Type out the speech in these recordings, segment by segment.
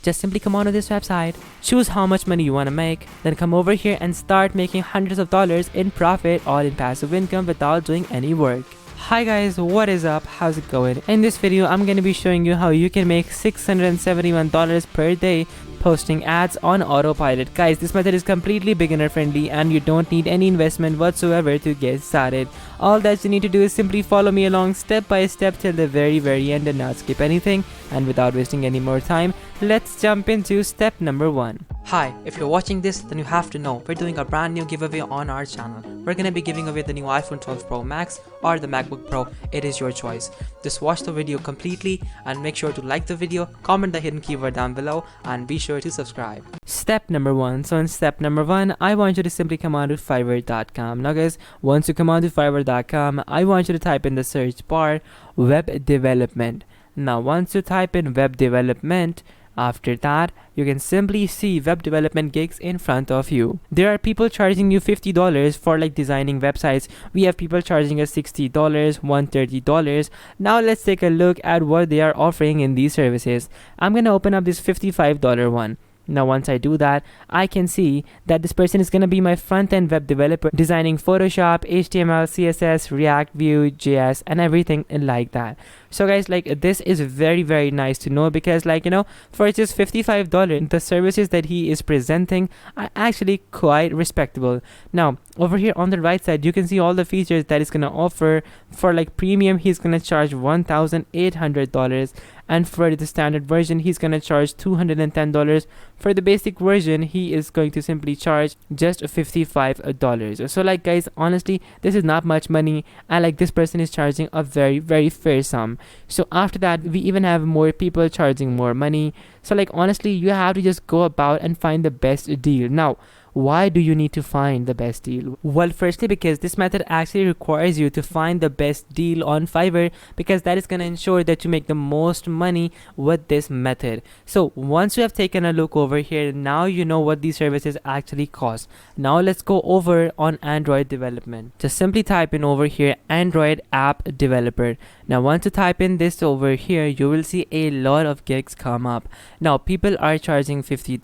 Just simply come onto this website, choose how much money you want to make, then come over here and start making hundreds of dollars in profit or in passive income without doing any work. Hi guys, what is up? How's it going? In this video, I'm going to be showing you how you can make $671 per day posting ads on Autopilot. Guys, this method is completely beginner friendly and you don't need any investment whatsoever to get started. All that you need to do is simply follow me along step by step till the very end and not skip anything. And without wasting any more time, let's jump into step number 1. Hi, if you're watching this, then you have to know we're doing a brand new giveaway on our channel. We're gonna be giving away the new iPhone 12 Pro Max or the MacBook Pro. It is your choice. Just watch the video completely and make sure to like the video, comment the hidden keyword down below, and be sure to subscribe. Step number 1. So in step number 1, I want you to simply come on to Fiverr.com. Now guys, once you come on to Fiverr.com, I want you to type in the search bar web development. Now once you type in web development, after that, you can simply see web development gigs in front of you. There are people charging you $50 for like designing websites. We have people charging us $60, $130. Now let's take a look at what they are offering in these services. I'm gonna open up this $55 one. Now once I do that, I can see that this person is going to be my front-end web developer designing Photoshop, HTML, CSS, React, Vue, JS, and everything like that. So guys, like this is very nice to know because like, you know, for just $55, the services that he is presenting are actually quite respectable. Now over here on the right side, you can see all the features that he's going to offer. For like premium, he's going to charge $1,800. And for the standard version, he's gonna charge $210. For the basic version, he is going to simply charge just $55. So like guys, honestly, this is not much money, and like this person is charging a very fair sum. So after that, we even have more people charging more money. So like honestly, you have to just go about and find the best deal. Now, why do you need to find the best deal? Well, firstly, because this method actually requires you to find the best deal on Fiverr, because that is going to ensure that you make the most money with this method. So once you have taken a look over here, now you know what these services actually cost. Now let's go over on Android development. Just simply type in over here Android app developer. Now once you type in this over here, you will see a lot of gigs come up. Now people are charging $50,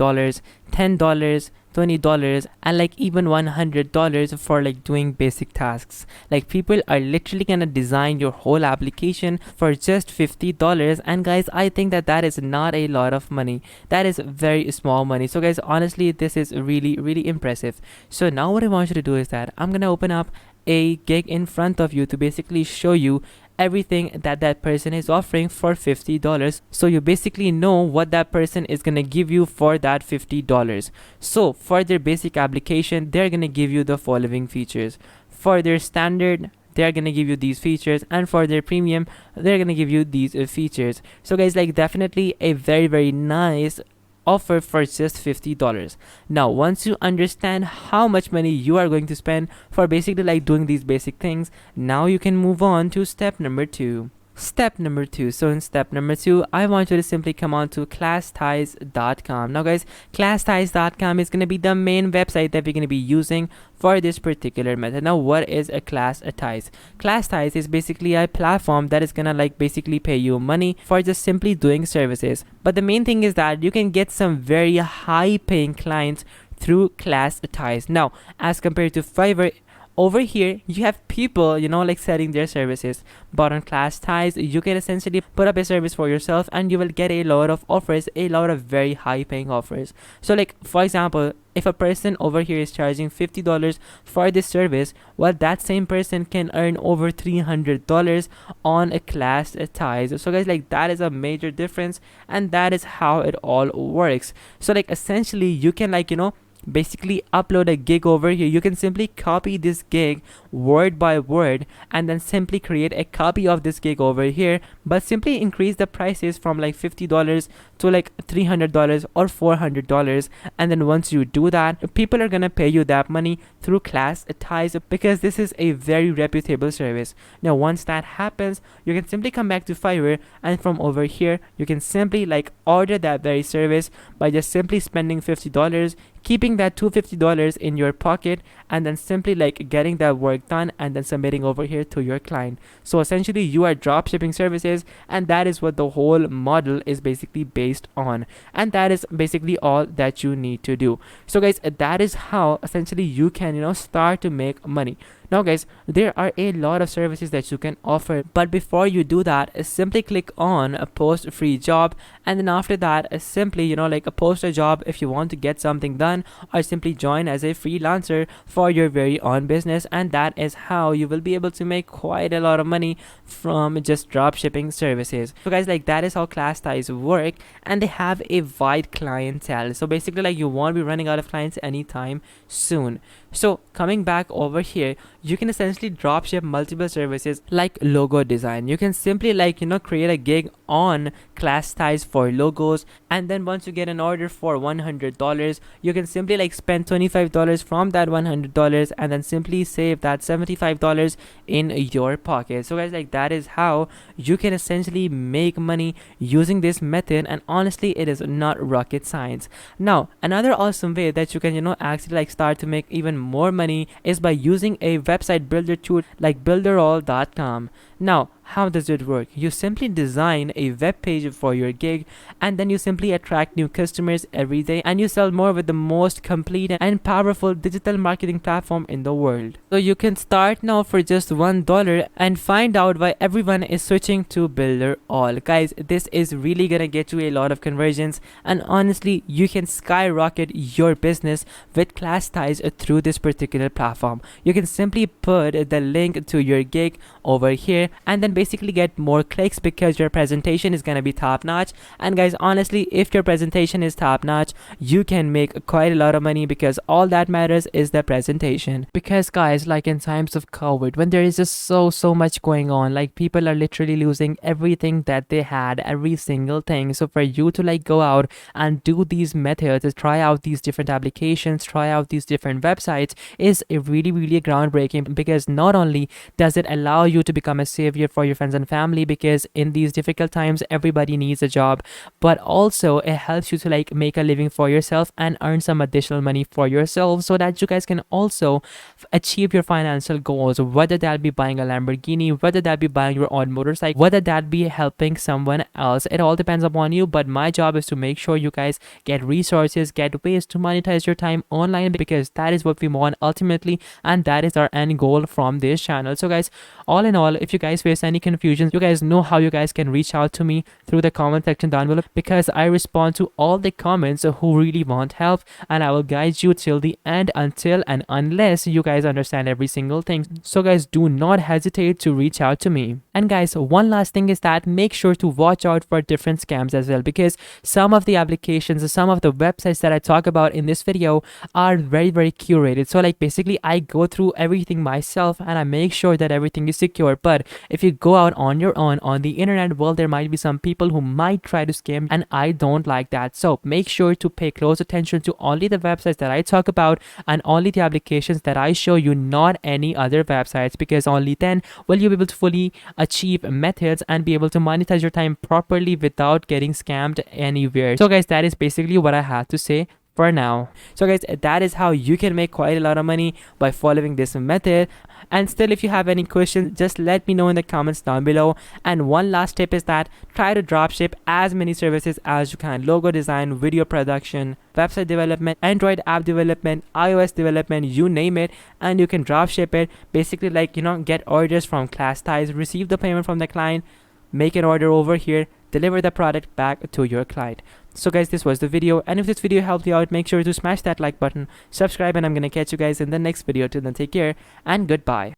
$10, $20, and like even $100 for like doing basic tasks. Like people are literally gonna design your whole application for just $50. And guys, I think that that is not a lot of money. That is very small money. So guys, honestly, this is really impressive. So now what I want you to do is that I'm gonna open up a gig in front of you to basically show you everything that person is offering for $50. So you basically know what that person is gonna give you for that $50. So for their basic application, they're gonna give you the following features. For their standard, they're gonna give you these features, and for their premium, they're gonna give you these features. So guys, like definitely a very nice offer for just $50. Now once you understand how much money you are going to spend for basically like doing these basic things, now you can move on to step number 2. Step number 2. So in step number 2, I want you to simply come on to classties.com. Now guys, classties.com is going to be the main website that we're going to be using for this particular method. Now what is a class ties? Class ties is basically a platform that is gonna like basically pay you money for just simply doing services. But the main thing is that you can get some very high paying clients through class ties. Now as compared to Fiverr, over here you have people, you know, like selling their services, but on class ties you can essentially put up a service for yourself and you will get a lot of offers, a lot of very high paying offers. So like for example, if a person over here is charging $50 for this service, well, that same person can earn over $300 on a class ties. So guys, like that is a major difference, and that is how it all works. So like essentially you can like, you know, basically upload a gig over here. You can simply copy this gig word by word and then simply create a copy of this gig over here, but simply increase the prices from like $50 to like $300 or $400. And then once you do that, people are gonna pay you that money through class ties, because this is a very reputable service. Now once that happens, you can simply come back to Fiverr, and from over here you can simply like order that very service by just simply spending $50, keeping that $250 in your pocket, and then simply like getting that work done and then submitting over here to your client. So essentially you are drop shipping services, and that is what the whole model is basically based on, and that is basically all that you need to do. So guys, that is how essentially you can start to make money. Now guys, there are a lot of services that you can offer, but before you do that, simply click on a post free job, and then after that simply like post a job if you want to get something done, or simply join as a freelancer for your very own business, and that is how you will be able to make quite a lot of money from just drop shipping services. So guys, like that is how class ties work, and they have a wide clientele. So basically like you won't be running out of clients anytime soon. So coming back over here, you can essentially drop ship multiple services like logo design. You can simply like create a gig on class ties for logos, and then once you get an order for $100, you can simply like spend $25 from that $100 and then simply save that $75 in your pocket. So guys, like that is how you can essentially make money using this method, and honestly it is not rocket science. Now another awesome way that you can actually like start to make even more money is by using a website builder tool like builderall.com. Now how does it work? You simply design a web page for your gig, and then you simply attract new customers every day, and you sell more with the most complete and powerful digital marketing platform in the world. So you can start now for just $1 and find out why everyone is switching to Builderall. Guys, this is really gonna get you a lot of conversions, and honestly you can skyrocket your business with class ties through this particular platform. You can simply put the link to your gig over here, and then basically get more clicks because your presentation is gonna be top notch. And guys, honestly, if your presentation is top notch, you can make quite a lot of money, because all that matters is the presentation. Because guys, like in times of COVID, when there is just so much going on, like people are literally losing everything that they had, every single thing. So for you to like go out and do these methods, try out these different applications, try out these different websites, is really groundbreaking, because not only does it allow you to become a savior for your friends and family, because in these difficult times everybody needs a job, but also it helps you to like make a living for yourself and earn some additional money for yourself, so that you guys can also achieve your financial goals, whether that be buying a Lamborghini, whether that be buying your own motorcycle, whether that be helping someone else. It all depends upon you, but my job is to make sure you guys get resources, get ways to monetize your time online, because that is what we want ultimately, and that is our end goal from this channel. So guys, all in all, if you guys face any confusion, you guys know how you guys can reach out to me through the comment section down below, because I respond to all the comments who really want help, and I will guide you till the end, until and unless you guys understand every single thing. So guys, do not hesitate to reach out to me. And guys, one last thing is that make sure to watch out for different scams as well, because some of the applications, some of the websites that I talk about in this video are very curated. So like basically I go through everything myself and I make sure that everything is secure. But if you go out on your own on the internet, well, there might be some people who might try to scam, and I don't like that. So make sure to pay close attention to only the websites that I talk about and only the applications that I show you, not any other websites, because only then will you be able to fully achieve methods and be able to monetize your time properly without getting scammed anywhere. So guys, that is basically what I had to say for now. So guys, that is how you can make quite a lot of money by following this method. And still, if you have any questions, just let me know in the comments down below. And one last tip is that try to dropship as many services as you can: logo design, video production, website development, Android app development, iOS development, you name it, and you can dropship it. Basically like get orders from class ties, receive the payment from the client, make an order over here, deliver the product back to your client. So guys, this was the video, and if this video helped you out, make sure to smash that like button, subscribe, and I'm gonna catch you guys in the next video. Till then, take care and goodbye.